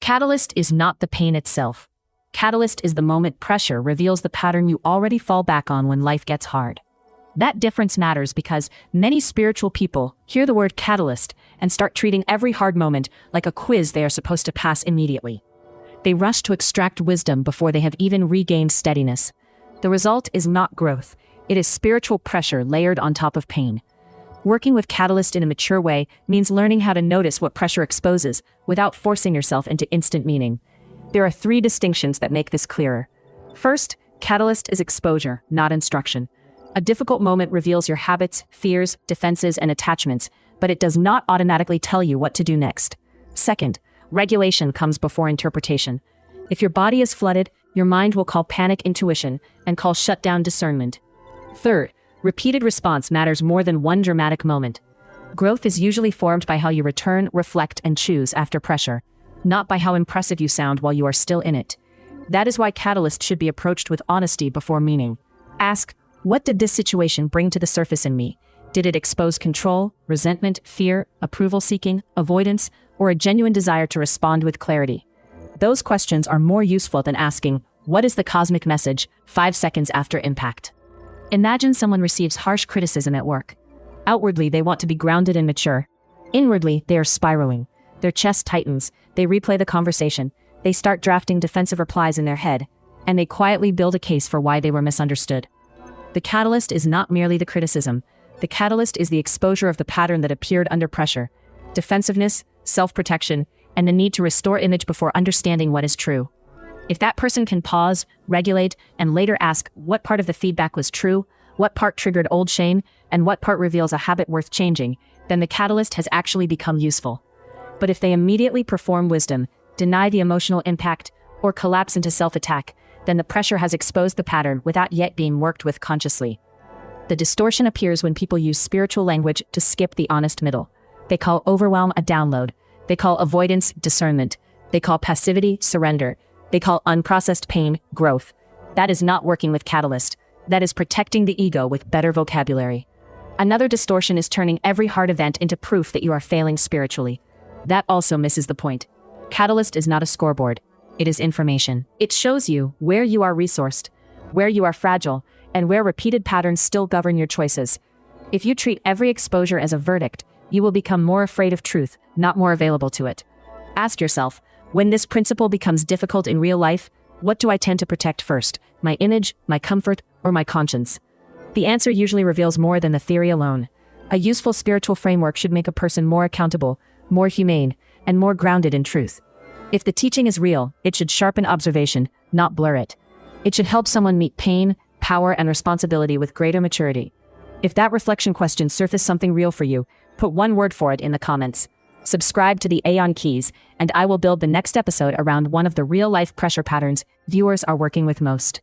Catalyst is not the pain itself. Catalyst is the moment pressure reveals the pattern you already fall back on when life gets hard. That difference matters because many spiritual people hear the word catalyst and start treating every hard moment like a quiz they are supposed to pass immediately. They rush to extract wisdom before they have even regained steadiness. The result is not growth. It is spiritual pressure layered on top of pain. Working with catalyst in a mature way means learning how to notice what pressure exposes without forcing yourself into instant meaning. There are 3 distinctions that make this clearer. First, catalyst is exposure, not instruction. A difficult moment reveals your habits, fears, defenses, and attachments, but it does not automatically tell you what to do next. Second, regulation comes before interpretation. If your body is flooded, your mind will call panic intuition and call shutdown discernment. Third, repeated response matters more than one dramatic moment. Growth is usually formed by how you return, reflect, and choose after pressure, not by how impressive you sound while you are still in it. That is why catalyst should be approached with honesty before meaning. Ask, what did this situation bring to the surface in me? Did it expose control, resentment, fear, approval-seeking, avoidance, or a genuine desire to respond with clarity? Those questions are more useful than asking, what is the cosmic message, 5 seconds after impact? Imagine someone receives harsh criticism at work. Outwardly, they want to be grounded and mature. Inwardly, they are spiraling. Their chest tightens, they replay the conversation, they start drafting defensive replies in their head, and they quietly build a case for why they were misunderstood. The catalyst is not merely the criticism. The catalyst is the exposure of the pattern that appeared under pressure. Defensiveness, self-protection, and the need to restore image before understanding what is true. If that person can pause, regulate, and later ask what part of the feedback was true, what part triggered old shame, and what part reveals a habit worth changing, then the catalyst has actually become useful. But if they immediately perform wisdom, deny the emotional impact, or collapse into self-attack, then the pressure has exposed the pattern without yet being worked with consciously. The distortion appears when people use spiritual language to skip the honest middle. They call overwhelm a download. They call avoidance discernment. They call passivity surrender. They call unprocessed pain growth. That is not working with catalyst. That is protecting the ego with better vocabulary. Another distortion is turning every hard event into proof that you are failing spiritually. That also misses the point. Catalyst is not a scoreboard. It is information. It shows you where you are resourced, where you are fragile, and where repeated patterns still govern your choices. If you treat every exposure as a verdict, you will become more afraid of truth, not more available to it. Ask yourself, when this principle becomes difficult in real life, what do I tend to protect first? My image, my comfort, or my conscience? The answer usually reveals more than the theory alone. A useful spiritual framework should make a person more accountable, more humane, and more grounded in truth. If the teaching is real, it should sharpen observation, not blur it. It should help someone meet pain, power, and responsibility with greater maturity. If that reflection question surfaced something real for you, put one word for it in the comments. Subscribe to the AEON Keys, and I will build the next episode around one of the real-life pressure patterns viewers are working with most.